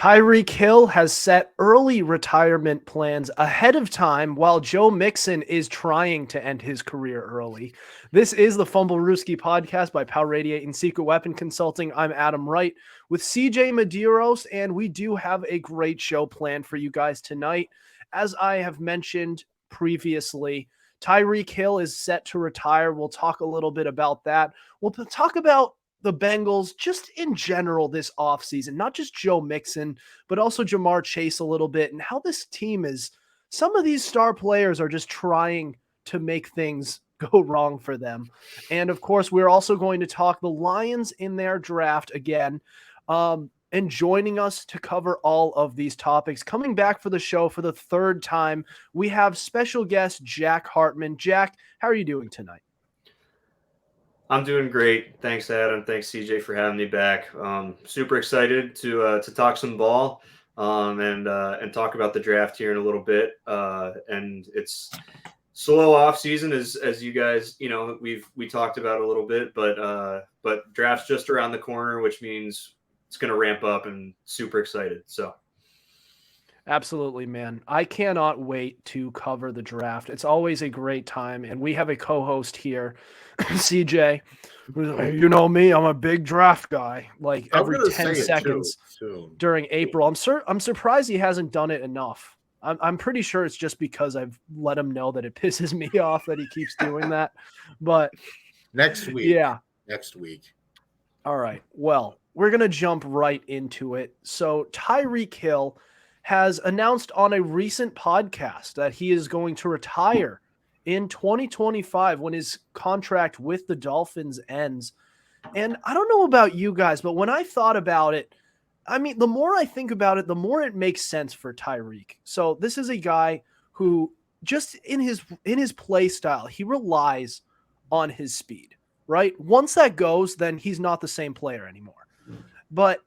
Tyreek Hill has set early retirement plans ahead of time while Joe Mixon is trying to end his career early. This is the Fumblerooski podcast by Power Radiate and Secret Weapon Consulting. I'm Adam Wright with CJ Medeiros, and we do have a great show planned for you guys tonight. As I have mentioned previously, Tyreek Hill is set to retire. We'll talk a little bit about that. We'll talk about the Bengals just in general this offseason, not just Joe Mixon, but also Jamar Chase a little bit, and how this team is, some of these star players are just trying to make things go wrong for them. And of course, we're also going to talk the Lions in their draft again. And joining us to cover all of these topics, coming back for the show for the third time, we have special guest Jack Hartman. Jack, how are you doing tonight? I'm doing great. Thanks, Adam. Thanks, CJ, for having me back. Super excited to talk some ball and talk about the draft here in a little bit. And it's slow off season as you guys, we talked about a little bit, but draft's just around the corner, which means it's going to ramp up, and super excited. So. Absolutely, man. I cannot wait to cover the draft. It's always a great time. And we have a co-host here, CJ. You know me, I'm a big draft guy. Like every 10 seconds during April. I'm surprised he hasn't done it enough. I'm pretty sure it's just because I've let him know that it pisses me off that he keeps doing that. But next week. Yeah. Next week. All right. Well, we're going to jump right into it. So Tyreek Hill has announced on a recent podcast that he is going to retire in 2025 when his contract with the Dolphins ends. And I don't know about you guys, but when I thought about it, I mean, the more I think about it, the more it makes sense for Tyreek. So this is a guy who just in his play style, he relies on his speed, right? Once that goes, then he's not the same player anymore. But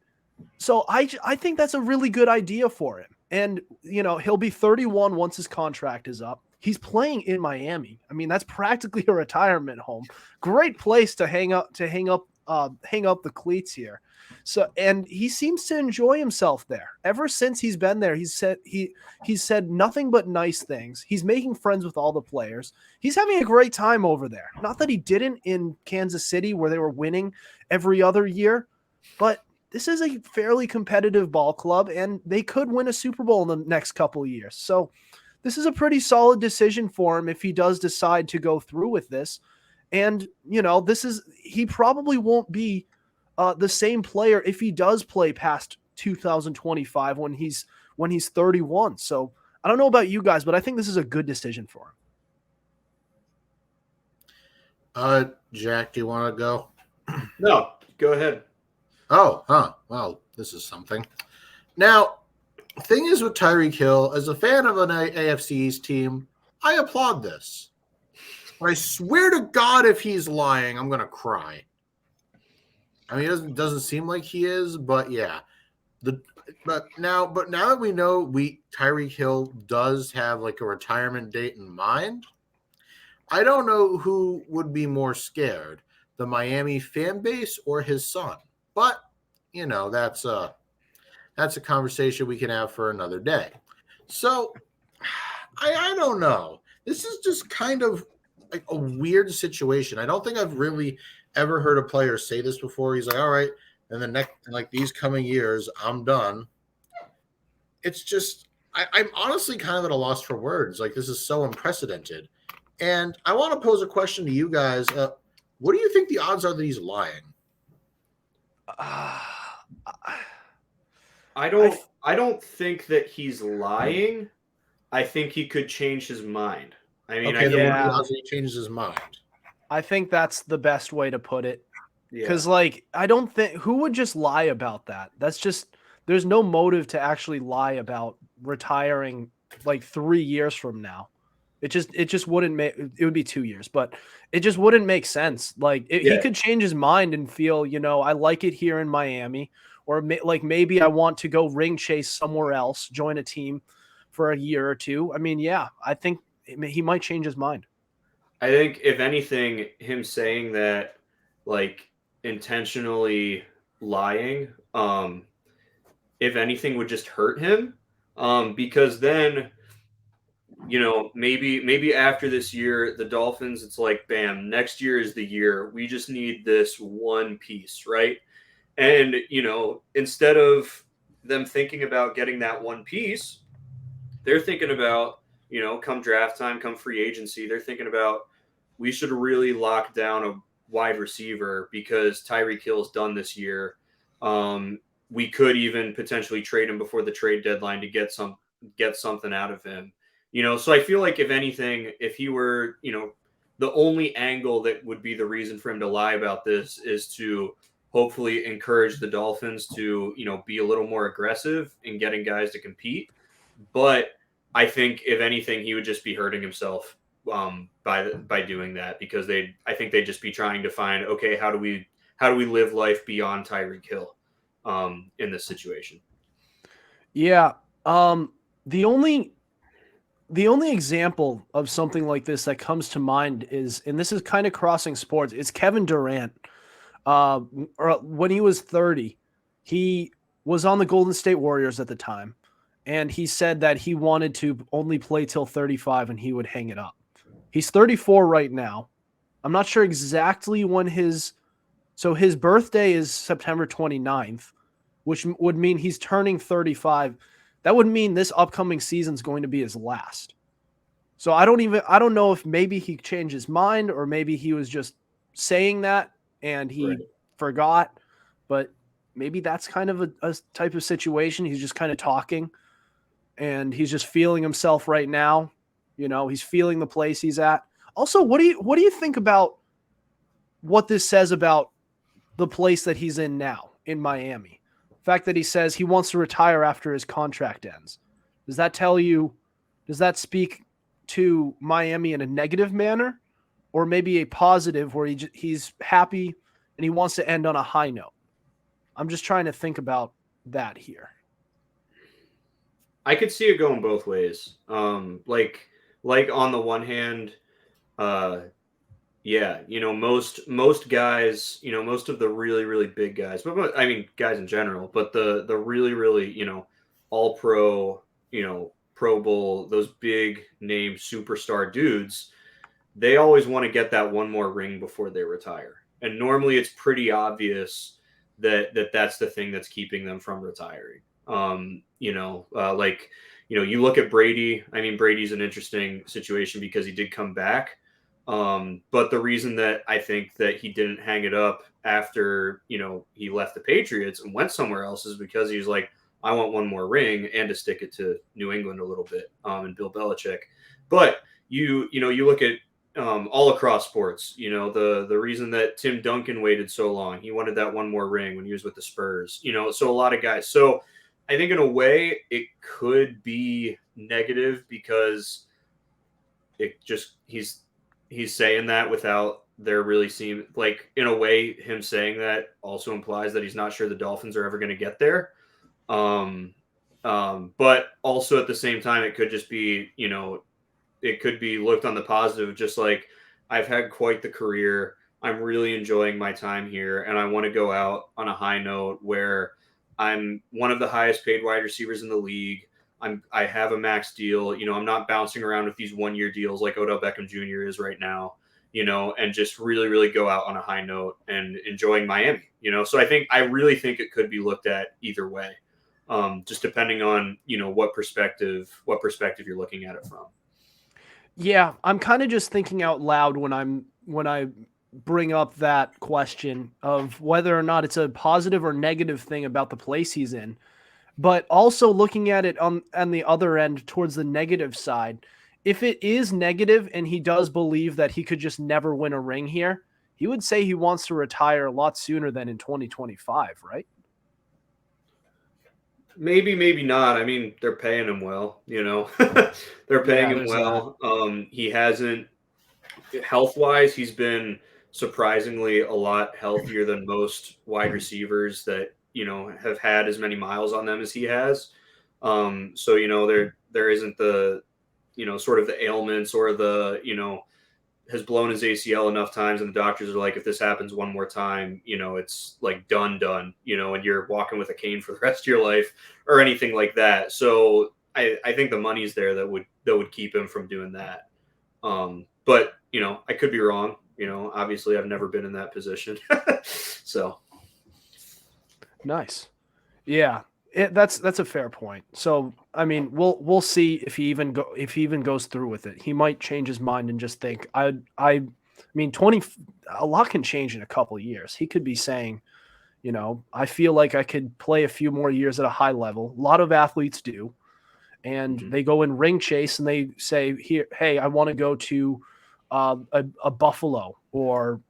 so I think that's a really good idea for him. And, he'll be 31 once his contract is up. He's playing in Miami. I mean, that's practically a retirement home. Great place to hang up the cleats here. So, and he seems to enjoy himself there. Ever since he's been there, he's said nothing but nice things. He's making friends with all the players. He's having a great time over there. Not that he didn't in Kansas City where they were winning every other year, but this is a fairly competitive ball club, and they could win a Super Bowl in the next couple of years. So this is a pretty solid decision for him if he does decide to go through with this. And, he probably won't be the same player if he does play past 2025 when he's 31. So I don't know about you guys, but I think this is a good decision for him. Jack, do you want to go? No, go ahead. Oh, huh. Well, this is something. Now, the thing is with Tyreek Hill, as a fan of an AFC East team, I applaud this. But I swear to God, if he's lying, I'm going to cry. I mean, it doesn't seem like he is, but yeah. But now that we know Tyreek Hill does have like a retirement date in mind, I don't know who would be more scared, the Miami fan base or his son. But, that's a conversation we can have for another day. So, I don't know. This is just kind of like a weird situation. I don't think I've really ever heard a player say this before. He's like, all right, in these coming years, I'm done. It's just, I'm honestly kind of at a loss for words. Like, this is so unprecedented. And I want to pose a question to you guys. What do you think the odds are that he's lying? I don't think that he's lying. I think he could change his mind. I mean, what are the odds that he changes his mind? I think that's the best way to put it. Because, I don't think – who would just lie about that? That's just – there's no motive to actually lie about retiring, 3 years from now. It just wouldn't make – it would be 2 years, but it just wouldn't make sense. He could change his mind and feel, I like it here in Miami, or maybe I want to go ring chase somewhere else, join a team for a year or two. I mean, yeah, I think he might change his mind. I think if anything, him saying that, intentionally lying, if anything, would just hurt him. Because then, maybe after this year, the Dolphins, it's like, bam, next year is the year. We just need this one piece, right? And, instead of them thinking about getting that one piece, they're thinking about, come draft time, come free agency, they're thinking about, we should really lock down a wide receiver because Tyreek Hill's done this year. We could even potentially trade him before the trade deadline to get something out of him. So I feel like if anything, if he were, the only angle that would be the reason for him to lie about this is to hopefully encourage the Dolphins to, be a little more aggressive in getting guys to compete. But I think if anything, he would just be hurting himself by doing that, because I think they'd just be trying to find, okay, how do we live life beyond Tyreek Hill in this situation? Yeah. The only example of something like this that comes to mind is, and this is kind of crossing sports, it's Kevin Durant. When he was 30, he was on the Golden State Warriors at the time, and he said that he wanted to only play till 35 and he would hang it up. He's 34 right now. I'm not sure exactly when his birthday is September 29th, which would mean he's turning 35. That would mean this upcoming season is going to be his last. So I don't know if maybe he changed his mind, or maybe he was just saying that and he forgot, but maybe that's kind of a type of situation. He's just kind of talking and he's just feeling himself right now. He's feeling the place he's at. Also, what do you think about what this says about the place that he's in now in Miami? The fact that he says he wants to retire after his contract ends. Does that speak to Miami in a negative manner, or maybe a positive where he's happy and he wants to end on a high note? I'm just trying to think about that here. I could see it going both ways. Like on the one hand, yeah, most guys, most of the really, really big guys, but I mean, guys in general, but the really, really, all pro, Pro Bowl, those big name superstar dudes, they always want to get that one more ring before they retire. And normally it's pretty obvious that's the thing that's keeping them from retiring. You look at Brady. I mean, Brady's an interesting situation because he did come back. But the reason that I think that he didn't hang it up after, he left the Patriots and went somewhere else is because he was like, I want one more ring, and to stick it to New England a little bit, and Bill Belichick. But you look at all across sports, the reason that Tim Duncan waited so long, he wanted that one more ring when he was with the Spurs, so a lot of guys. So I think in a way it could be negative because it just, he's saying that without there really seem like, in a way, him saying that also implies that he's not sure the Dolphins are ever going to get there. But also at the same time, it could just be, it could be looked on the positive, just like, I've had quite the career. I'm really enjoying my time here, and I want to go out on a high note where I'm one of the highest paid wide receivers in the league. I have a max deal. I'm not bouncing around with these 1-year deals like Odell Beckham Jr. is right now, and just really, really go out on a high note and enjoying Miami, So I really think it could be looked at either way, just depending on, what perspective you're looking at it from. Yeah, I'm kind of just thinking out loud when I bring up that question of whether or not it's a positive or negative thing about the place he's in, but also looking at it on the other end towards the negative side. If it is negative and he does believe that he could just never win a ring here, he would say he wants to retire a lot sooner than in 2025, right? Maybe, maybe not. I mean, they're paying him well, they're paying him well. He hasn't, health-wise, he's been surprisingly a lot healthier than most wide receivers that, have had as many miles on them as he has. So, there isn't the, sort of the ailments or the, has blown his ACL enough times, and the doctors are like, if this happens one more time, it's like done, and you're walking with a cane for the rest of your life or anything like that. So I think the money's there that would keep him from doing that. But I could be wrong. Obviously I've never been in that position. So nice. Yeah. That's a fair point. So, I mean, we'll see if he even goes through with it. He might change his mind and just think, I mean, a lot can change in a couple of years. He could be saying, I feel like I could play a few more years at a high level. A lot of athletes do. And they go in ring chase and they say, hey, I want to go to a Buffalo or,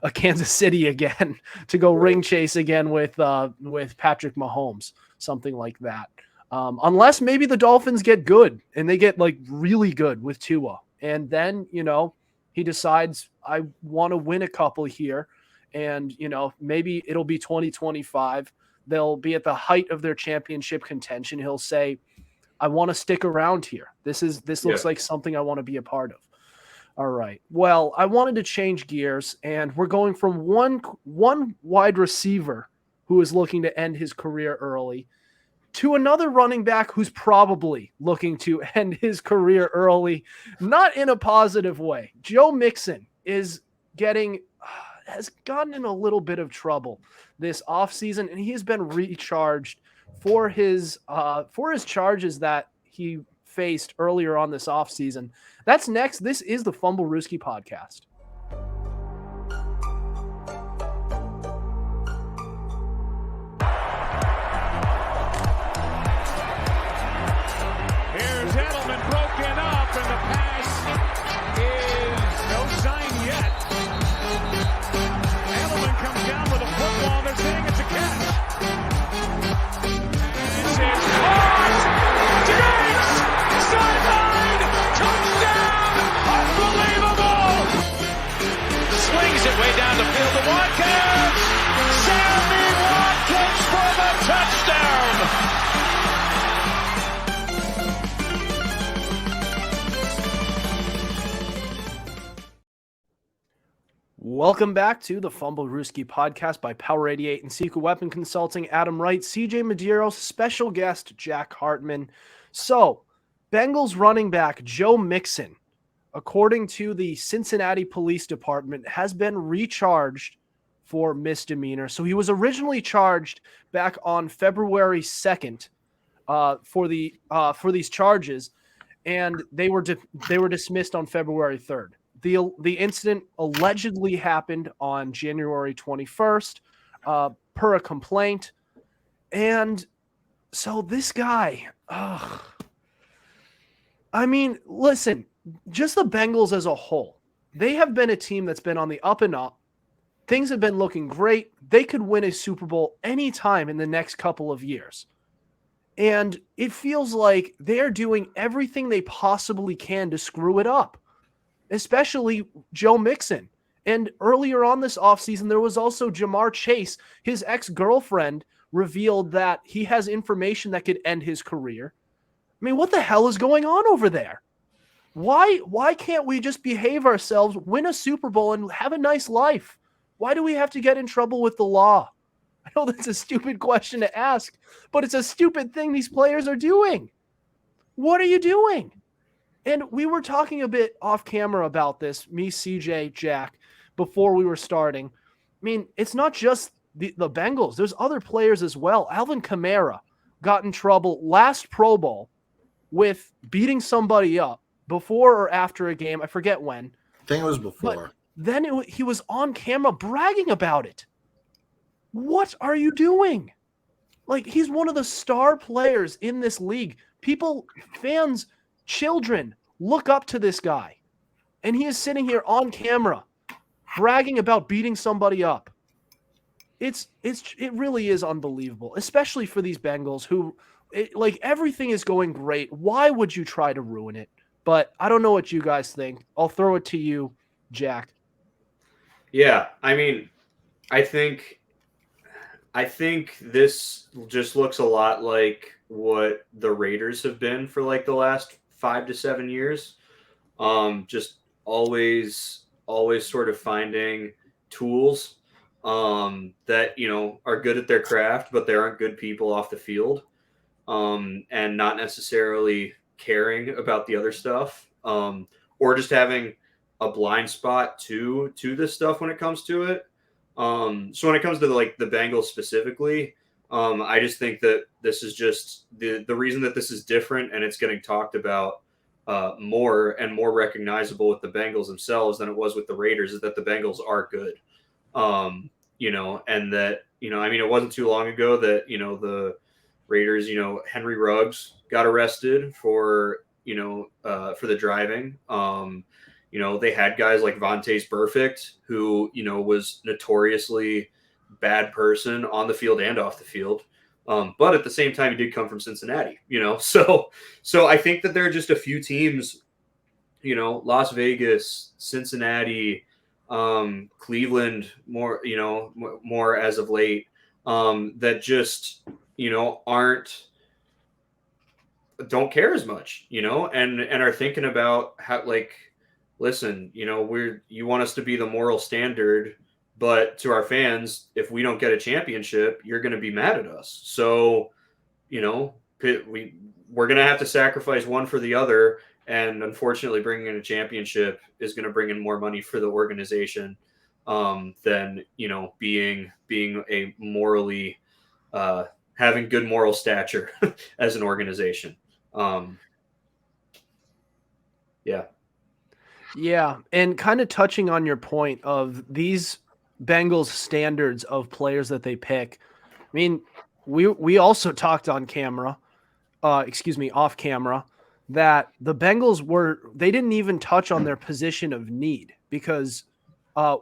a Kansas City again to go ring chase again with Patrick Mahomes, something like that. Unless maybe the Dolphins get good and they get like really good with Tua. And then, he decides I want to win a couple here and, maybe it'll be 2025. They'll be at the height of their championship contention. He'll say, I want to stick around here. This looks like something I want to be a part of. All right. Well, I wanted to change gears, and we're going from one wide receiver who is looking to end his career early to another running back who's probably looking to end his career early, not in a positive way. Joe Mixon has gotten in a little bit of trouble this offseason, and he's been recharged for his charges that he faced earlier on this offseason. That's next. This is the Fumblerooski podcast. Here's Edelman broken up, and the pass is no sign yet. Edelman comes down with a football. They're saying it's a catch. It's caught! Diggs! Sideline! Touchdown! Unbelievable! Swings it way down the field to Watkins! Sammy Watkins for the touchdown! Welcome back to the Fumblerooski podcast by Power 88 and Secret Weapon Consulting. Adam Wright, CJ Medeiros, special guest Jack Hartman. So, Bengals running back Joe Mixon, according to the Cincinnati Police Department, has been recharged for misdemeanor. So he was originally charged back on February 2nd for these charges, and they were dismissed on February 3rd. The incident allegedly happened on January 21st, per a complaint. And so this guy, I mean, listen, just the Bengals as a whole, they have been a team that's been on the up and up. Things have been looking great. They could win a Super Bowl anytime in the next couple of years. And it feels like they're doing everything they possibly can to screw it up, especially Joe Mixon. And earlier on this offseason, there was also Jamar Chase. His ex-girlfriend revealed that he has information that could end his career. I mean, what the hell is going on over there? Why can't we just behave ourselves, win a Super Bowl, and have a nice life? Why do we have to get in trouble with the law? I know that's a stupid question to ask, but it's a stupid thing these players are doing. What are you doing? And we were talking a bit off camera about this, me, CJ, Jack, before we were starting. I mean, it's not just the Bengals. There's other players as well. Alvin Kamara got in trouble last Pro Bowl with beating somebody up before or after a game. I forget when. I think it was before. But then he was on camera bragging about it. What are you doing? Like, he's one of the star players in this league. People, fans, children look up to this guy. And he is sitting here on camera bragging about beating somebody up. It really is unbelievable, especially for these Bengals who, like, everything is going great. Why would you try to ruin it? But I don't know what you guys think. I'll throw it to you, Jack. Yeah, I mean, I think this just looks a lot like what the Raiders have been for like the last 5 to 7 years. Just always sort of finding tools that, you know, are good at their craft, but they aren't good people off the field, and not necessarily caring about the other stuff, or just having a blind spot to this stuff when it comes to it. So when it comes to the Bengals specifically, I just think that this is just the reason that this is different and it's getting talked about more and more recognizable with the Bengals themselves than it was with the Raiders is that the Bengals are good. You know, and that, you know, I mean, it wasn't too long ago that, you know, the Raiders, you know, Henry Ruggs got arrested for, you know, for the driving. You know, they had guys like Vontaze Burfict, who, you know, was notoriously bad person on the field and off the field. But at the same time, he did come from Cincinnati, you know, so I think that there are just a few teams, you know, Las Vegas, Cincinnati, Cleveland, more, you know, more as of late, that just, you know, don't care as much, you know, and are thinking about how, like, listen, you know, you want us to be the moral standard, but to our fans, if we don't get a championship, you're going to be mad at us. So, you know, we're going to have to sacrifice one for the other. And unfortunately, bringing in a championship is going to bring in more money for the organization than, you know, being a morally, having good moral stature as an organization. Yeah. Yeah. And kind of touching on your point of these Bengals standards of players that they pick. I mean, we also talked on camera, off camera, that the Bengals they didn't even touch on their position of need because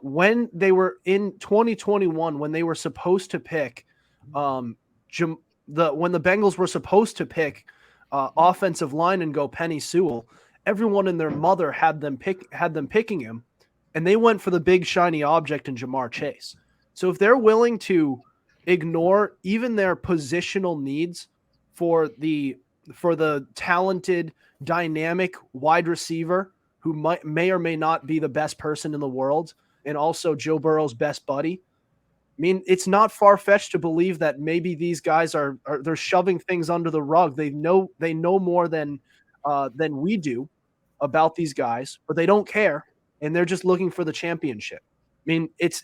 when they were in 2021, when they were supposed to pick when the Bengals were supposed to pick offensive line and go Penny Sewell, everyone and their mother had them picking him, and they went for the big shiny object in Jamar Chase. So if they're willing to ignore even their positional needs for the talented, dynamic wide receiver who may or may not be the best person in the world, and also Joe Burrow's best buddy, I mean, it's not far-fetched to believe that maybe these guys they're shoving things under the rug. They know more than we do about these guys, but they don't care, and they're just looking for the championship. I mean, it's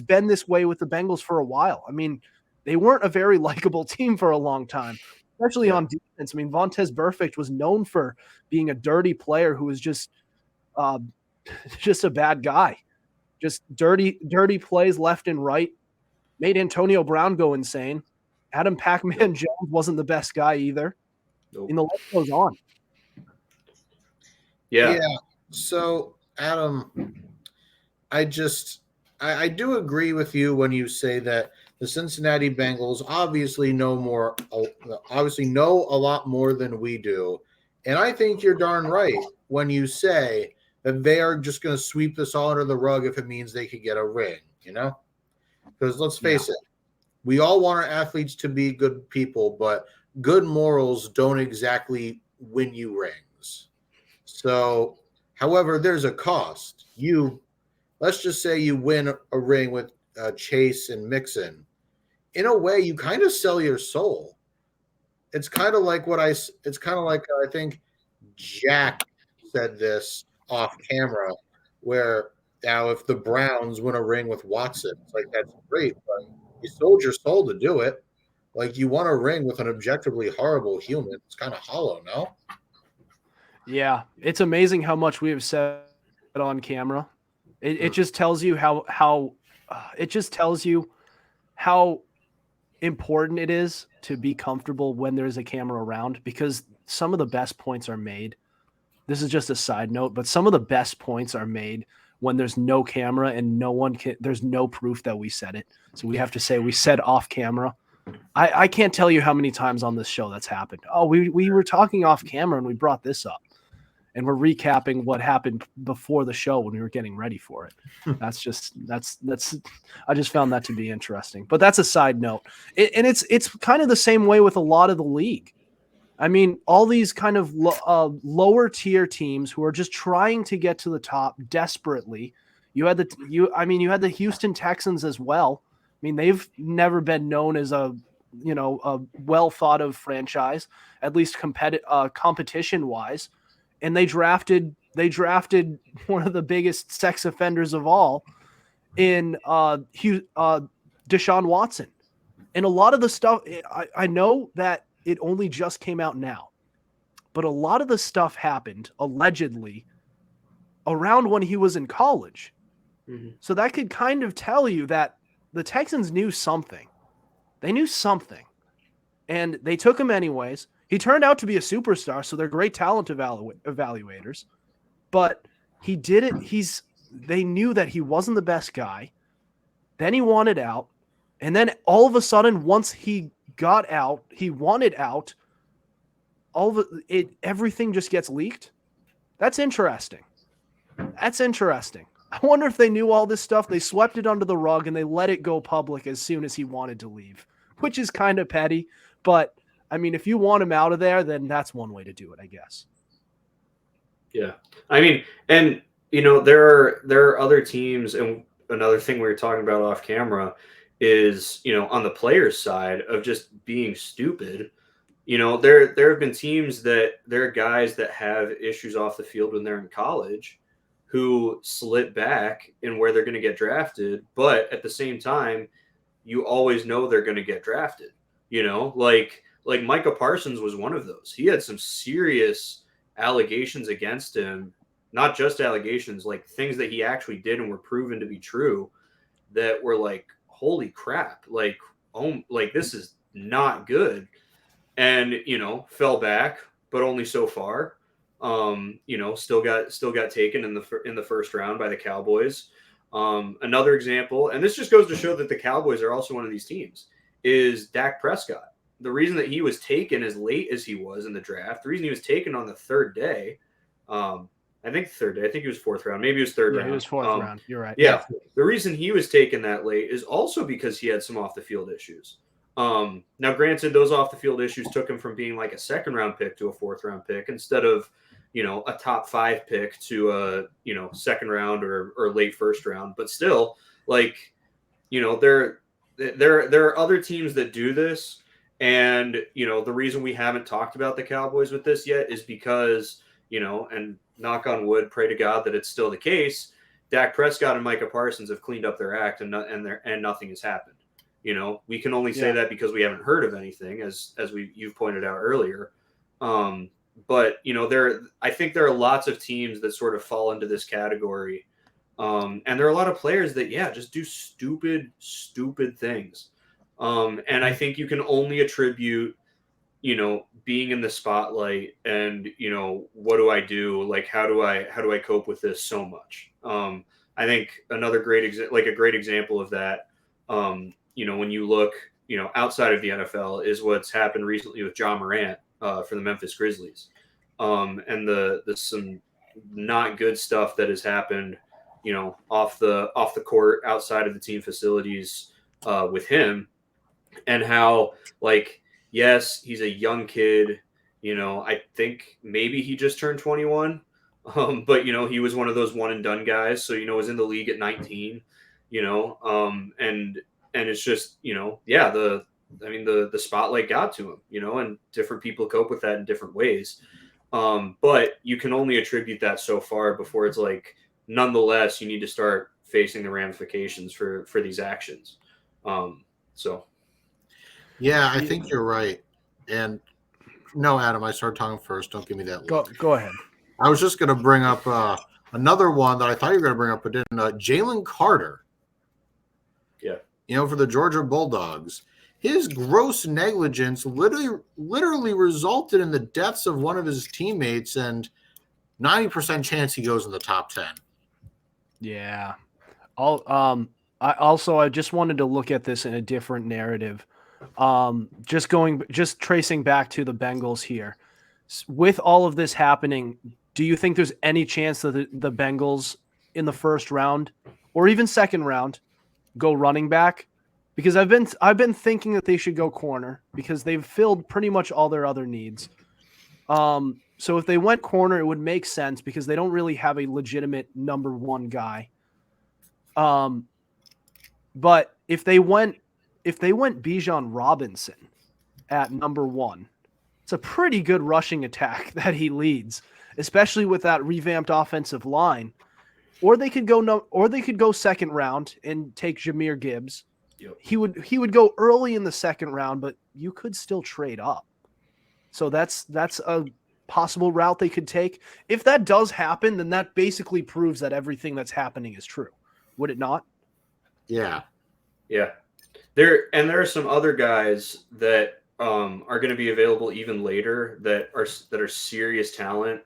been this way with the Bengals for a while. I mean, they weren't a very likable team for a long time, especially on defense. I mean, Vontaze Burfict was known for being a dirty player who was just a bad guy. Just dirty plays left and right. Made Antonio Brown go insane. Adam Pac-Man Jones wasn't the best guy either. Nope. And the list goes on. Yeah. So, Adam, I do agree with you when you say that the Cincinnati Bengals obviously know a lot more than we do. And I think you're darn right when you say that they are just going to sweep this all under the rug if it means they could get a ring, you know? Because let's face it, we all want our athletes to be good people, but good morals don't exactly win you rings. So, however, there's a cost. Let's just say you win a ring with Chase and Mixon. In a way, you kind of sell your soul. It's kind of like I think Jack said this off camera, where now if the Browns win a ring with Watson, it's like, that's great, but you sold your soul to do it. Like, you want a ring with an objectively horrible human. It's kind of hollow, no? Yeah, it's amazing how much we have said on camera. It just tells you how important it is to be comfortable when there's a camera around, because some of the best points are made. This is just a side note, but some of the best points are made when there's no camera and there's no proof that we said it. So we have to say we said off camera. I can't tell you how many times on this show that's happened. Oh, we were talking off camera and we brought this up, and we're recapping what happened before the show when we were getting ready for it. I just found that to be interesting, but that's a side note. And it's kind of the same way with a lot of the league. I mean, all these kind of lower tier teams who are just trying to get to the top desperately. You had the Houston Texans as well. I mean, they've never been known as a well thought of franchise, at least competition wise. And they drafted one of the biggest sex offenders of all in Deshaun Watson. And a lot of the stuff, I know that it only just came out now, but a lot of the stuff happened allegedly around when he was in college. Mm-hmm. So that could kind of tell you that the Texans knew something. They knew something, and they took him anyways. He turned out to be a superstar, so they're great talent evaluators. But he did it. They knew that he wasn't the best guy. Then he wanted out. And then all of a sudden, once he got out, he wanted out, everything just gets leaked. That's interesting. I wonder if they knew all this stuff. They swept it under the rug and they let it go public as soon as he wanted to leave, which is kind of petty. But, I mean, if you want him out of there, then that's one way to do it, I guess. Yeah. I mean, and, there are other teams, and another thing we were talking about off camera is, on the players' side of just being stupid. There have been teams there are guys that have issues off the field when they're in college who slip back in where they're going to get drafted. But at the same time, you always know they're going to get drafted, like Micah Parsons was one of those. He had some serious allegations against him, not just allegations, like things that he actually did and were proven to be true that were like, holy crap, like, oh, like this is not good. And, fell back, but only so far. Still got taken in the first round by the Cowboys. Another example, and this just goes to show that the Cowboys are also one of these teams, is Dak Prescott. The reason that he was taken as late as he was in the draft, the reason he was taken on the third day, I think he was fourth round. Maybe it was third round. He was fourth round. You're right. Yeah. The reason he was taken that late is also because he had some off the field issues. Now, granted, those off the field issues took him from being like a second round pick to a fourth round pick instead of, a top 5 pick to a, second round or late first round. But still, like, there are other teams that do this. And, the reason we haven't talked about the Cowboys with this yet is because, and knock on wood, pray to God that it's still the case, Dak Prescott and Micah Parsons have cleaned up their act and nothing has happened. We can only say that because we haven't heard of anything, as you've pointed out earlier. But I think there are lots of teams that sort of fall into this category. And there are a lot of players that, just do stupid things. And I think you can only attribute, being in the spotlight and, what do I do? Like, how do I cope with this so much? I think another great example of that, when you look, outside of the NFL is what's happened recently with John Morant for the Memphis Grizzlies. And the some not good stuff that has happened, off the court, outside of the team facilities with him, and how, like, yes, he's a young kid. I think maybe he just turned 21. But, he was one of those one and done guys. So, was in the league at 19, and it's just, the spotlight got to him, and different people cope with that in different ways. But you can only attribute that so far before it's like, nonetheless, you need to start facing the ramifications for these actions. Yeah, I think you're right. And no, Adam, I started talking first. Don't give me that look. Go ahead. I was just going to bring up another one that I thought you were going to bring up, but didn't. Jalen Carter. Yeah. For the Georgia Bulldogs. His gross negligence literally resulted in the deaths of one of his teammates, and 90% chance he goes in the top 10. Yeah. I just wanted to look at this in a different narrative. Just tracing back to the Bengals here. With all of this happening, do you think there's any chance that the Bengals in the first round or even second round go running back? Because I've been thinking that they should go corner because they've filled pretty much all their other needs. So if they went corner, it would make sense because they don't really have a legitimate number one guy. But if they went Bijan Robinson at number one, it's a pretty good rushing attack that he leads, especially with that revamped offensive line. Or they could go second round and take Jahmyr Gibbs. Yep. He would go early in the second round, but you could still trade up. So that's a possible route they could take. If that does happen, then that basically proves that everything that's happening is true. Would it not? Yeah. Yeah. There are some other guys that are going to be available even later that are serious talent.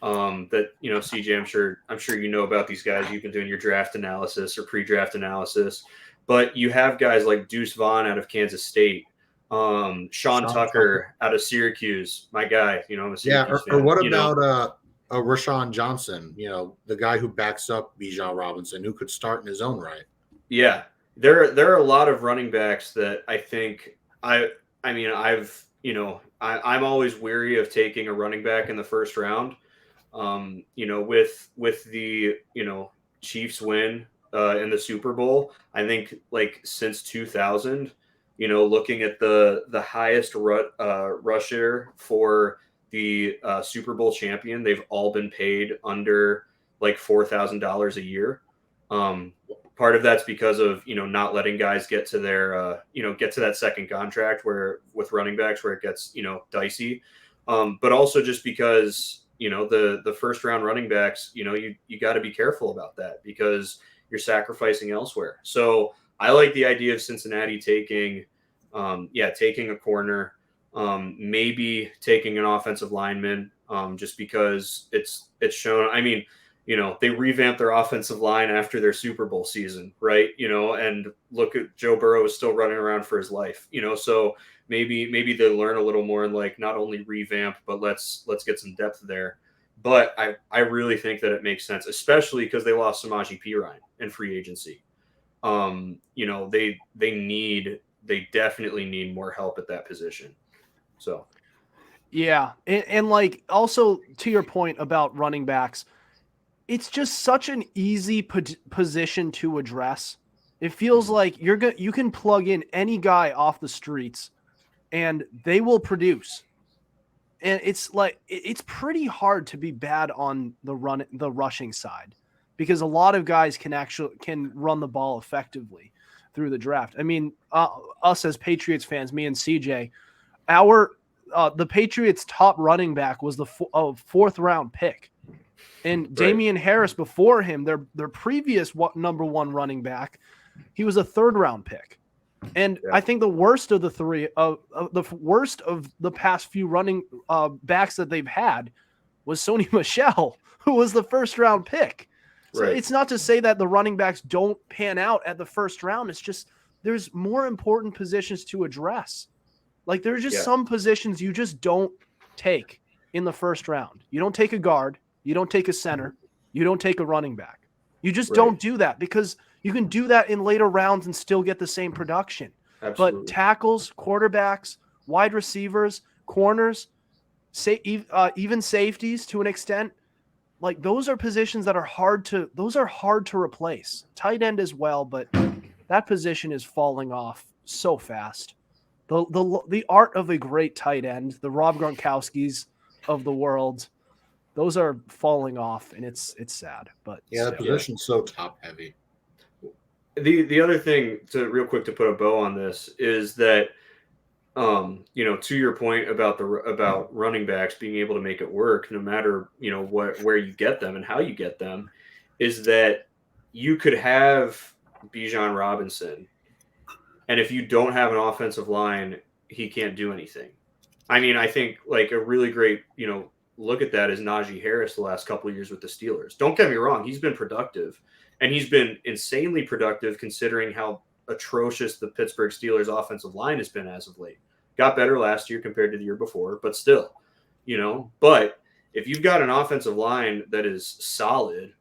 That CJ, I'm sure you know about these guys. You've been doing your draft analysis or pre-draft analysis, but you have guys like Deuce Vaughn out of Kansas State, Sean Tucker out of Syracuse, my guy. I'm a Syracuse fan. Or what about Rashawn Johnson? The guy who backs up Bijan Robinson, who could start in his own right. Yeah, there are a lot of running backs that I think I'm always weary of taking a running back in the first round. With the Chiefs win in the Super Bowl, I think since 2000, looking at the highest rusher for the Super Bowl champion, they've all been paid under $4,000 a year. Part of that's because of not letting guys get to their get to that second contract where with running backs where it gets dicey, but also just because the first round running backs you got to be careful about that because you're sacrificing elsewhere. So I like the idea of Cincinnati taking a corner, maybe taking an offensive lineman, just because it's shown. I mean, they revamped their offensive line after their Super Bowl season, right? And look at Joe Burrow is still running around for his life, so maybe they learn a little more and not only revamp, but let's get some depth there. But I really think that it makes sense, especially because they lost Samaje Perine in free agency. They definitely need more help at that position. So, yeah. And also to your point about running backs, it's just such an easy position to address. It feels like you can plug in any guy off the streets and they will produce. And it's pretty hard to be bad on the rushing side because a lot of guys can run the ball effectively through the draft. I mean, us as Patriots fans, me and CJ, the Patriots' top running back was the fourth round pick. And right. Damian Harris before him, their previous number one running back, he was a third round pick. And I think the worst of the three of the past few running backs that they've had was Sony Michel, who was the first round pick. So It's not to say that the running backs don't pan out at the first round. It's just there's more important positions to address. There's just some positions you just don't take in the first round. You don't take a guard. You don't take a center. You don't take a running back. You just don't do that because you can do that in later rounds and still get the same production. Absolutely. But tackles, quarterbacks, wide receivers, corners, even safeties to an extent, those are positions that are hard to replace. Tight end as well, but that position is falling off so fast. The art of a great tight end, the Rob Gronkowskis of the world, those are falling off, and it's sad. But the position's so top heavy. The other thing real quick to put a bow on this is that to your point about running backs being able to make it work no matter where you get them and how you get them, is that you could have Bijan Robinson, and if you don't have an offensive line, he can't do anything. I mean, I think a really great look at that is Najee Harris the last couple of years with the Steelers. Don't get me wrong, he's been productive, and he's been insanely productive considering how atrocious the Pittsburgh Steelers offensive line has been as of late. Got better last year compared to the year before, but still, but if you've got an offensive line that is solid,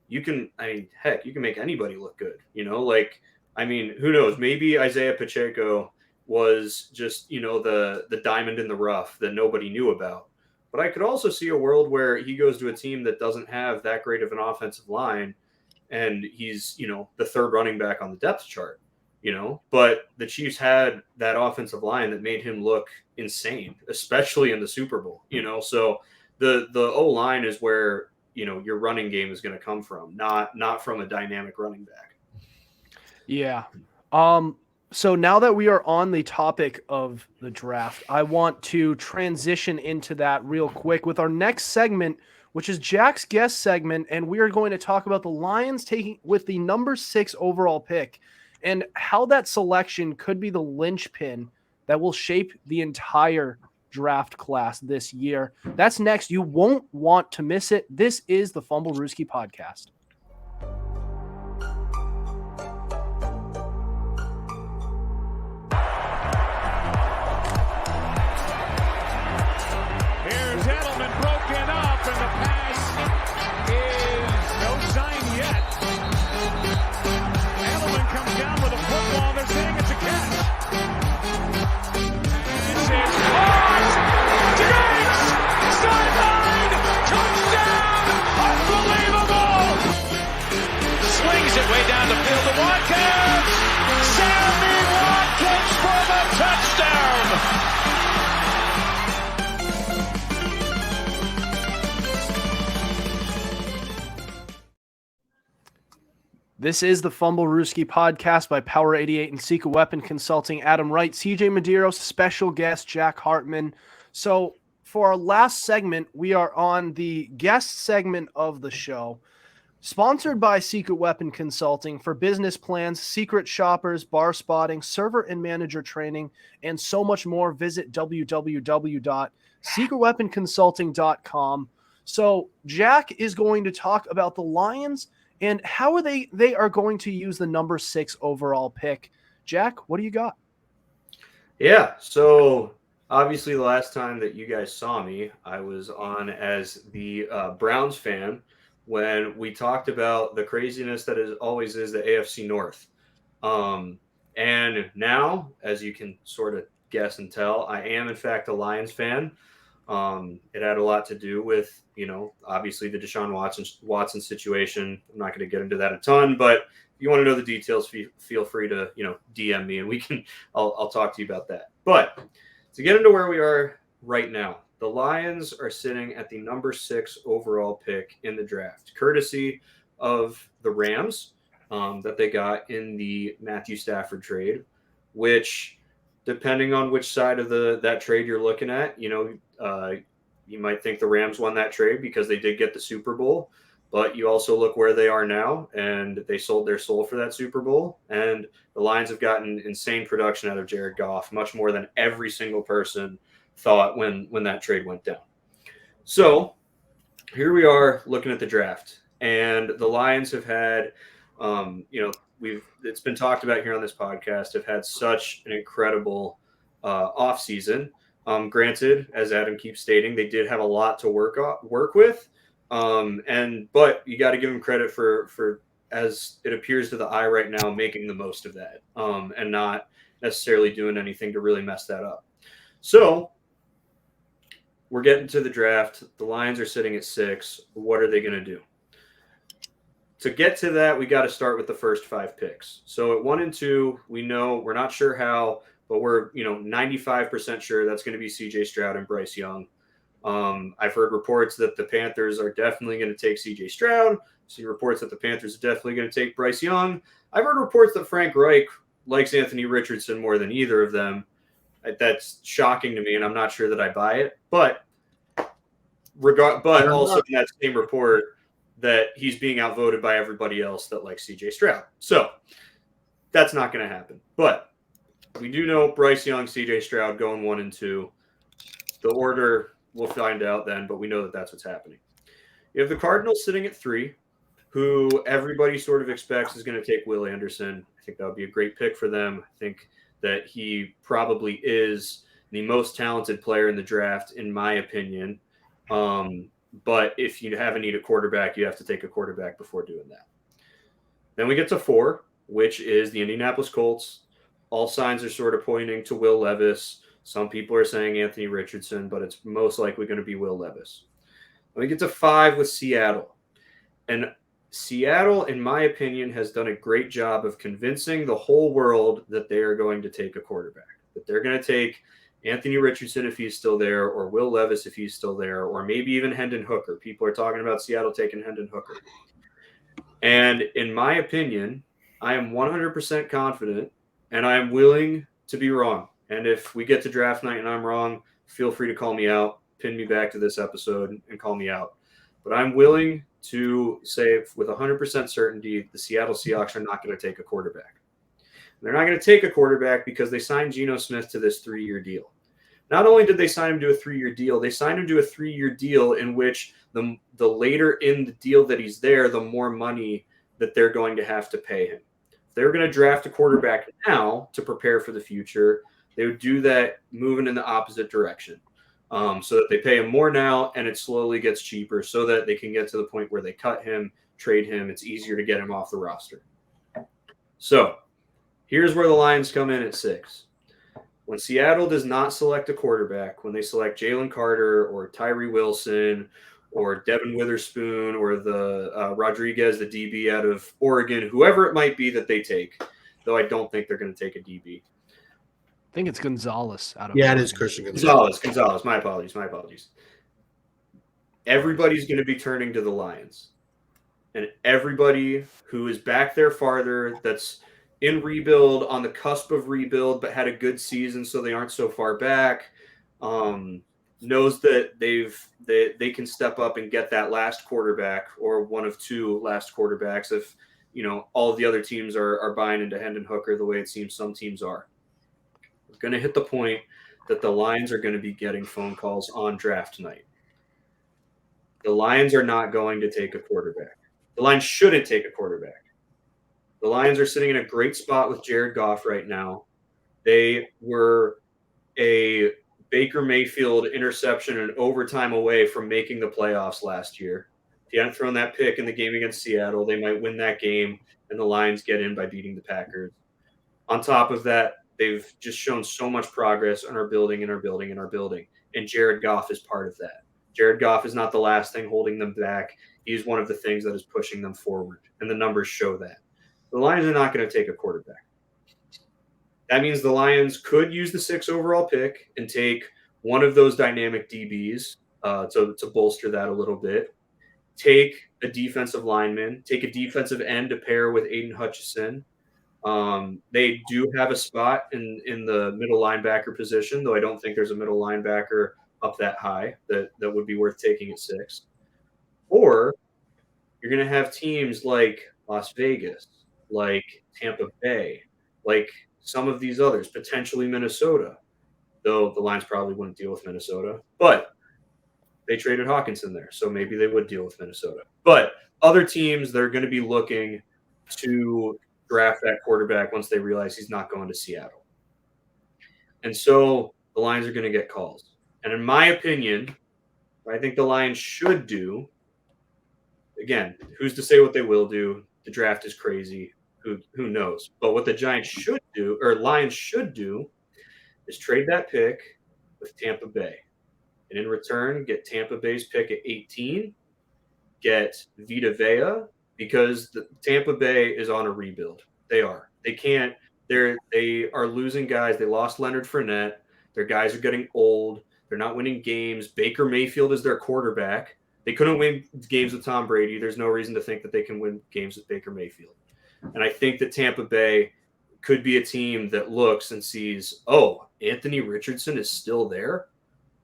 you can make anybody look good, who knows, maybe Isaiah Pacheco was just, the diamond in the rough that nobody knew about. But I could also see a world where he goes to a team that doesn't have that great of an offensive line, and he's, the third running back on the depth chart, But the Chiefs had that offensive line that made him look insane, especially in the Super Bowl, So the O-line is where, your running game is going to come from, not from a dynamic running back. Yeah. So now that we are on the topic of the draft, I want to transition into that real quick with our next segment, which is Jack's guest segment. And we are going to talk about the Lions taking with the number 6 overall pick and how that selection could be the linchpin that will shape the entire draft class this year. That's next. You won't want to miss it. This is the Fumblerooski podcast. Way down the field to Watkins. Sammy Watkins for the touchdown. This is the Fumblerooski podcast by Power 88 and Secret Weapon Consulting. Adam Wright, CJ Medeiros, special guest Jack Hartman. So for our last segment, we are on the guest segment of the show. Sponsored by Secret Weapon Consulting for business plans, secret shoppers, bar spotting, server and manager training, and so much more. Visit www.secretweaponconsulting.com. So Jack is going to talk about the Lions and how they are going to use the number 6 overall pick. Jack, what do you got? Yeah, so obviously the last time that you guys saw me, I was on as the Browns fan when we talked about the craziness that always is the AFC North. And now, as you can sort of guess and tell, I am in fact a Lions fan. It had a lot to do with, obviously the Deshaun Watson situation. I'm not going to get into that a ton, but if you want to know the details, feel free to, DM me and I'll talk to you about that. But to get into where we are right now, the Lions are sitting at the number 6 overall pick in the draft, courtesy of the Rams that they got in the Matthew Stafford trade, which, depending on which side of that trade you're looking at, you might think the Rams won that trade because they did get the Super Bowl, but you also look where they are now, and they sold their soul for that Super Bowl, and the Lions have gotten insane production out of Jared Goff, much more than every single person thought when that trade went down. So here we are looking at the draft, and the Lions have had, it's been talked about here on this podcast, have had such an incredible offseason. Granted, as Adam keeps stating, they did have a lot to work with, but you got to give them credit for, as it appears to the eye right now, making the most of that, and not necessarily doing anything to really mess that up. So we're getting to the draft. The Lions are sitting at 6. What are they going to do? To get to that, we got to start with the first 5 picks. So at 1 and 2, we know, we're not sure how, but we're 95% sure that's going to be CJ Stroud and Bryce Young. I've heard reports that the Panthers are definitely going to take CJ Stroud. See reports that the Panthers are definitely going to take Bryce Young. I've heard reports that Frank Reich likes Anthony Richardson more than either of them. That's shocking to me, and I'm not sure that I buy it. But also in that same report that he's being outvoted by everybody else that likes CJ Stroud. So that's not going to happen. But we do know Bryce Young, CJ Stroud going 1 and 2. The order, we'll find out then, but we know that that's what's happening. You have the Cardinals sitting at 3, who everybody sort of expects is going to take Will Anderson. I think that would be a great pick for them. I think that he probably is the most talented player in the draft, in my opinion. But if you have a need a quarterback, you have to take a quarterback before doing that. Then we get to 4, which is the Indianapolis Colts. All signs are sort of pointing to Will Levis. Some people are saying Anthony Richardson, but it's most likely going to be Will Levis. Let me get to 5 with Seattle. And Seattle, in my opinion, has done a great job of convincing the whole world that they are going to take a quarterback, that they're going to take Anthony Richardson if he's still there, or Will Levis if he's still there, or maybe even Hendon Hooker. People are talking about Seattle taking Hendon Hooker. And in my opinion, I am 100% confident, and I am willing to be wrong. And if we get to draft night and I'm wrong, feel free to call me out, pin me back to this episode and call me out. But I'm willing to say with 100% certainty the Seattle Seahawks are not going to take a quarterback. They're not going to take a quarterback because they signed Geno Smith to this 3-year deal. Not only did they sign him to a 3-year deal, they signed him to a 3-year deal in which the later in the deal that he's there, the more money that they're going to have to pay him. If they're going to draft a quarterback now to prepare for the future, they would do that moving in the opposite direction. So that they pay him more now and it slowly gets cheaper so that they can get to the point where they cut him, trade him. It's easier to get him off the roster. So here's where the Lions come in at 6. When Seattle does not select a quarterback, when they select Jalen Carter or Tyree Wilson or Devin Witherspoon or the Rodriguez, the DB out of Oregon, whoever it might be that they take, though I don't think they're going to take a DB. I think it's Gonzalez out of Yeah, Oregon. it is Christian Gonzalez. Gonzalez. My apologies. Everybody's going to be turning to the Lions. And everybody who is back there farther, that's in rebuild, on the cusp of rebuild, but had a good season so they aren't so far back, knows that they can step up and get that last quarterback or one of 2 last quarterbacks if, all of the other teams are buying into Hendon Hooker the way it seems some teams are. Going to hit the point that the Lions are going to be getting phone calls on draft night. The Lions are not going to take a quarterback. The Lions shouldn't take a quarterback. The Lions are sitting in a great spot with Jared Goff right now. They were a Baker Mayfield interception and overtime away from making the playoffs last year. If you hadn't thrown that pick in the game against Seattle, they might win that game, and the Lions get in by beating the Packers. On top of that, they've just shown so much progress and are building. And Jared Goff is part of that. Jared Goff is not the last thing holding them back. He's one of the things that is pushing them forward, and the numbers show that. The Lions are not going to take a quarterback. That means the Lions could use the 6th overall pick and take one of those dynamic DBs to bolster that a little bit. Take a defensive lineman, take a defensive end to pair with Aiden Hutchinson. They do have a spot in the middle linebacker position, though I don't think there's a middle linebacker up that high that would be worth taking at 6. Or you're going to have teams like Las Vegas, like Tampa Bay, like some of these others, potentially Minnesota, though the Lions probably wouldn't deal with Minnesota. But they traded Hawkinson there, so maybe they would deal with Minnesota. But other teams that are going to be looking to draft that quarterback once they realize he's not going to Seattle. And so the Lions are going to get calls. And in my opinion, what I think the Lions should do, again, who's to say what they will do? The draft is crazy. Who knows? But what the Lions should do is trade that pick with Tampa Bay. And in return, get Tampa Bay's pick at 18, get Vita Vea, because the Tampa Bay is on a rebuild. They are. They are losing guys. They lost Leonard Fournette. Their guys are getting old. They're not winning games. Baker Mayfield is their quarterback. They couldn't win games with Tom Brady. There's no reason to think that they can win games with Baker Mayfield. And I think that Tampa Bay could be a team that looks and sees, oh, Anthony Richardson is still there.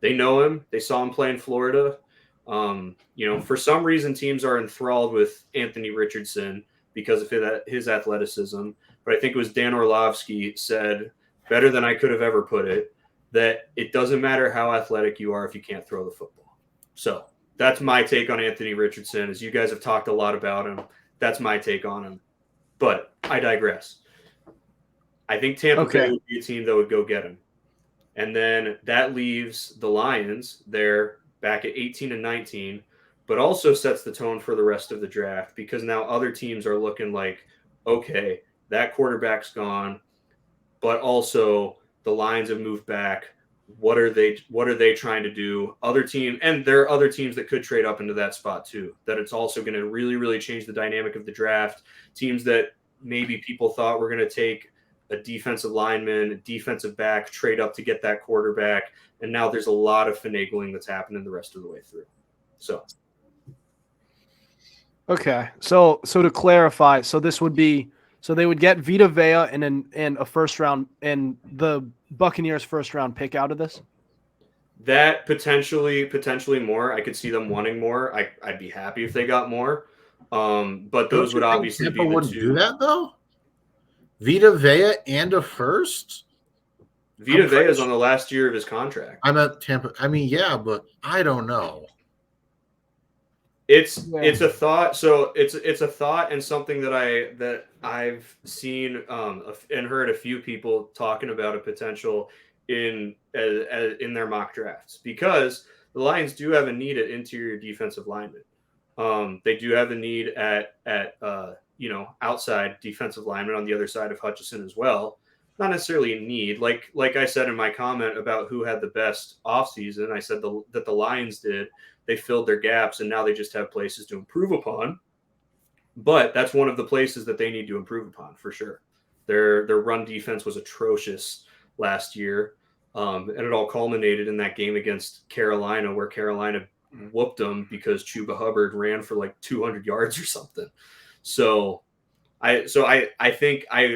They know him. They saw him play in Florida. For some reason, teams are enthralled with Anthony Richardson because of his athleticism. But I think it was Dan Orlovsky said, better than I could have ever put it, that it doesn't matter how athletic you are if you can't throw the football. So that's my take on Anthony Richardson. As you guys have talked a lot about him, that's my take on him. But I digress. I think Tampa Bay would be a team that would go get him. And then that leaves the Lions there back at 18 and 19, but also sets the tone for the rest of the draft because now other teams are looking like, okay, that quarterback's gone, but also the Lions have moved back. what are they trying to do? Other team, and there are other teams that could trade up into that spot too. That it's also going to really, really change the dynamic of the draft. Teams that maybe people thought were going to take a defensive lineman, a defensive back, trade up to get that quarterback, and now there's a lot of finagling that's happening the rest of the way through. So, okay, so to clarify, so this would be. So they would get Vita Vea and a first round and the Buccaneers first round pick out of this. That potentially more. I could see them wanting more. I'd be happy if they got more. But those would obviously be the two. Do that though. Vita Vea and a first. Vita Vea is on the last year of his contract. I'm at Tampa. I mean, yeah, but I don't know. It's a thought. So it's a thought and something that I've seen and heard a few people talking about a potential in their mock drafts, because the Lions do have a need at interior defensive linemen. They do have a need at outside defensive linemen on the other side of Hutchinson as well. Not necessarily a need, like I said in my comment about who had the best offseason. I said that the Lions did. They filled their gaps, and now they just have places to improve upon. But that's one of the places that they need to improve upon for sure. Their run defense was atrocious last year, and it all culminated in that game against Carolina, where Carolina whooped them because Chuba Hubbard ran for like 200 yards or something. So I think I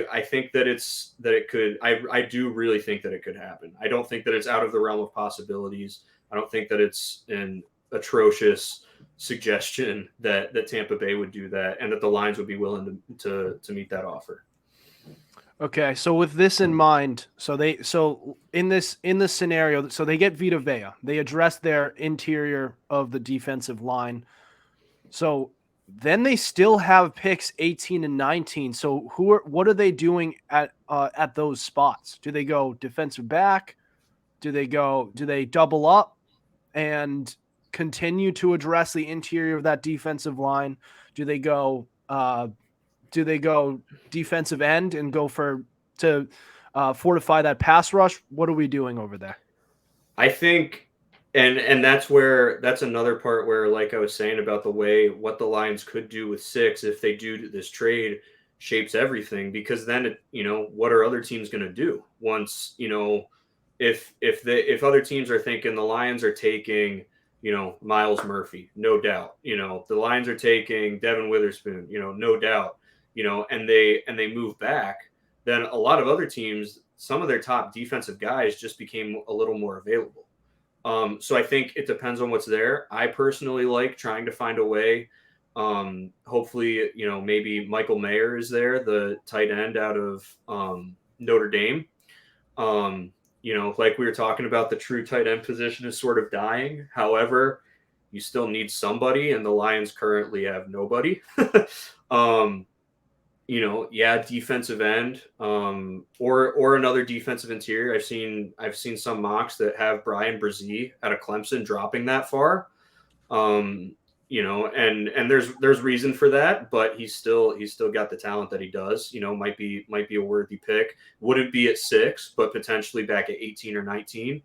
do really think that it could happen. I don't think that it's out of the realm of possibilities. I don't think that it's an atrocious suggestion that Tampa Bay would do that, and that the Lions would be willing to meet that offer. Okay, so with this in mind, so in this scenario, so they get Vita Vea, they address their interior of the defensive line. So then they still have picks 18 and 19. So what are they doing at those spots? Do they go defensive back? Do they double up and continue to address the interior of that defensive line? Do they go defensive end and go to fortify that pass rush? What are we doing over there? I think, and that's another part where, like I was saying about what the Lions could do with 6 if they do this trade shapes everything, because then what are other teams going to do once if other teams are thinking the Lions are taking Miles Murphy, no doubt, the Lions are taking Devin Witherspoon, no doubt, and they move back, then a lot of other teams, some of their top defensive guys just became a little more available. So I think it depends on what's there. I personally like trying to find a way. Hopefully, maybe Michael Mayer is there, the tight end out of Notre Dame. Like we were talking about, the true tight end position is sort of dying. However, you still need somebody, and the Lions currently have nobody. Defensive end, or another defensive interior. I've seen some mocks that have Brian Brzee out of Clemson dropping that far. And there's reason for that, but he's still got the talent that he does. Might be a worthy pick. Wouldn't be at 6, but potentially back at 18 or 19.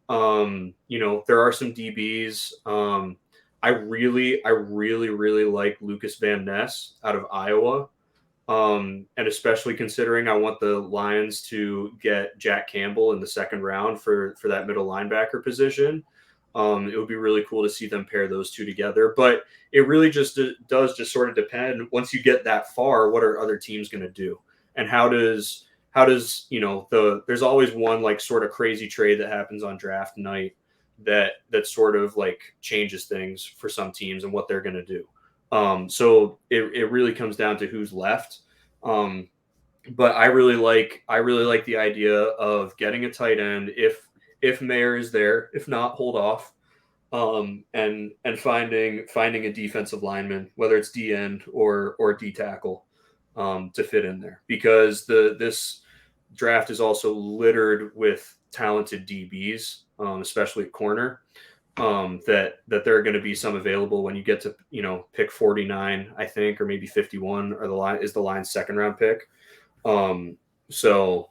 There are some DBs. I really like Lucas Van Ness out of Iowa. And especially considering I want the Lions to get Jack Campbell in the 2nd round for that middle linebacker position. It would be really cool to see them pair those two together, but it really just does sort of depend. Once you get that far, what are other teams going to do? And how does there's always one like sort of crazy trade that happens on draft night that sort of like changes things for some teams and what they're going to do. So it really comes down to who's left. But I really like the idea of getting a tight end if Mayer is there. If not, hold off. And finding a defensive lineman, whether it's D end or D tackle, to fit in there, because this draft is also littered with talented DBs, especially at corner. That there are going to be some available when you get to pick 49, I think, or maybe 51, or the Lions 2nd round pick. So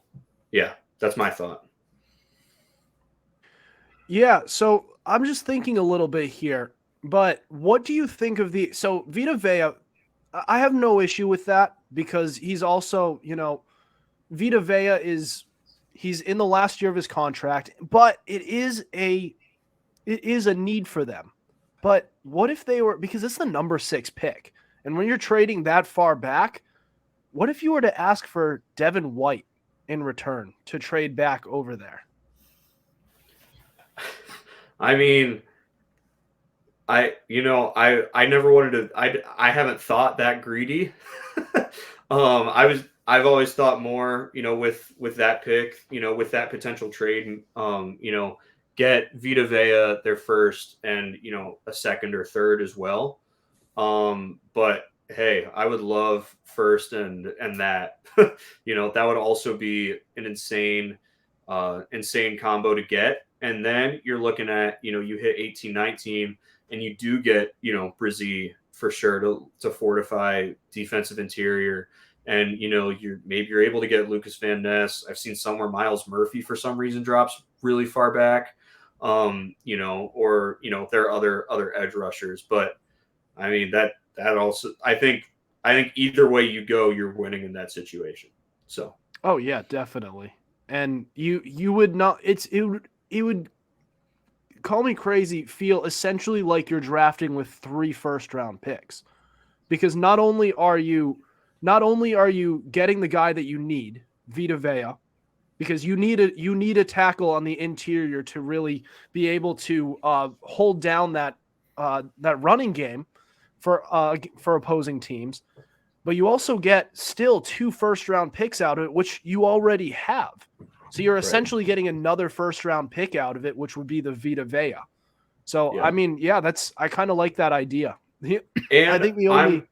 yeah, that's my thought. Yeah, so I'm just thinking a little bit here, but what do you think of so Vita Vea? I have no issue with that because he's also, Vita Vea he's in the last year of his contract, but it is a need for them. But what if they were, because it's the number 6 pick, and when you're trading that far back, what if you were to ask for Devin White in return to trade back over there? I mean, I never wanted to. I haven't thought that greedy. I've always thought more, with that pick, with that potential trade, get Vita Vea their first and a second or third as well. But hey, I would love first and that. That would also be an insane combo to get. And then you're looking at, you hit 18, 19, and you do get, Brizzy for sure to fortify defensive interior. And, you're able to get Lucas Van Ness. I've seen somewhere Miles Murphy for some reason drops really far back. Or there are other edge rushers. But I mean, that also, I think either way you go, you're winning in that situation. So. Oh yeah, definitely. And you would not, it would, call me crazy, feel essentially like you're drafting with 3 first-round picks, because not only are you getting the guy that you need, Vita Vea, because you need a tackle on the interior to really be able to hold down that running game for opposing teams, but you also get still 2 first-round picks out of it, which you already have. So you're essentially getting another first-round pick out of it, which would be the Vita Vea. So, yeah. I mean, yeah, I kind of like that idea. And I think the only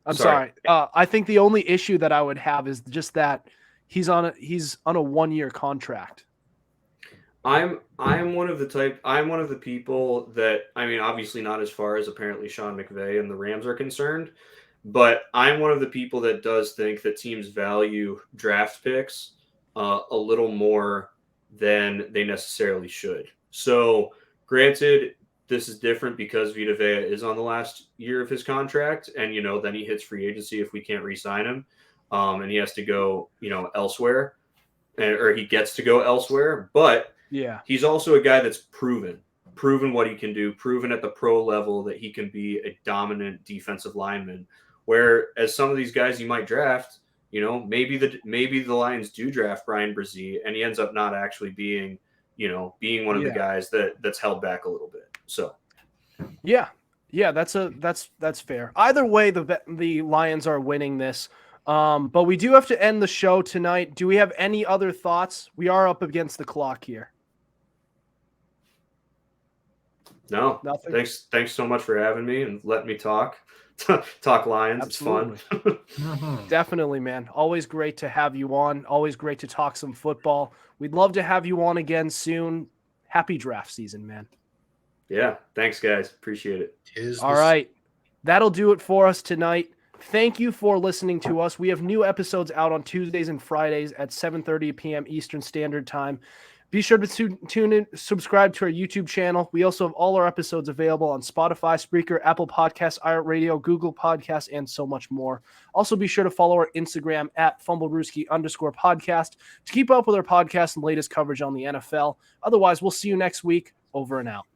I'm sorry. I think the only issue that I would have is just that he's on a 1-year contract. I'm one of the people that, I mean, obviously not as far as apparently Sean McVay and the Rams are concerned, but I'm one of the people that does think that teams value draft picks a little more than they necessarily should. So granted, this is different because Vita Vea is on the last year of his contract, and then he hits free agency if we can't re-sign him, and he has to go elsewhere, or he gets to go elsewhere. But yeah, he's also a guy that's proven what he can do, proven at the pro level that he can be a dominant defensive lineman. Whereas some of these guys you might draft, maybe the Lions do draft Brian Brzee, and he ends up not actually being one of the guys that's held back a little bit. So, yeah, that's fair. Either way, the Lions are winning this. But we do have to end the show tonight. Do we have any other thoughts? We are up against the clock here. No, nothing. Thanks so much for having me and letting me talk Lions. Absolutely. It's fun. Definitely, man. Always great to have you on. Always great to talk some football. We'd love to have you on again soon. Happy draft season, man. Yeah. Thanks, guys. Appreciate it. All right. That'll do it for us tonight. Thank you for listening to us. We have new episodes out on Tuesdays and Fridays at 7:30 p.m. Eastern Standard Time. Be sure to tune in, subscribe to our YouTube channel. We also have all our episodes available on Spotify, Spreaker, Apple Podcasts, iHeartRadio, Google Podcasts, and so much more. Also, be sure to follow our Instagram at Fumblerooski_podcast to keep up with our podcast and latest coverage on the NFL. Otherwise, we'll see you next week. Over and out.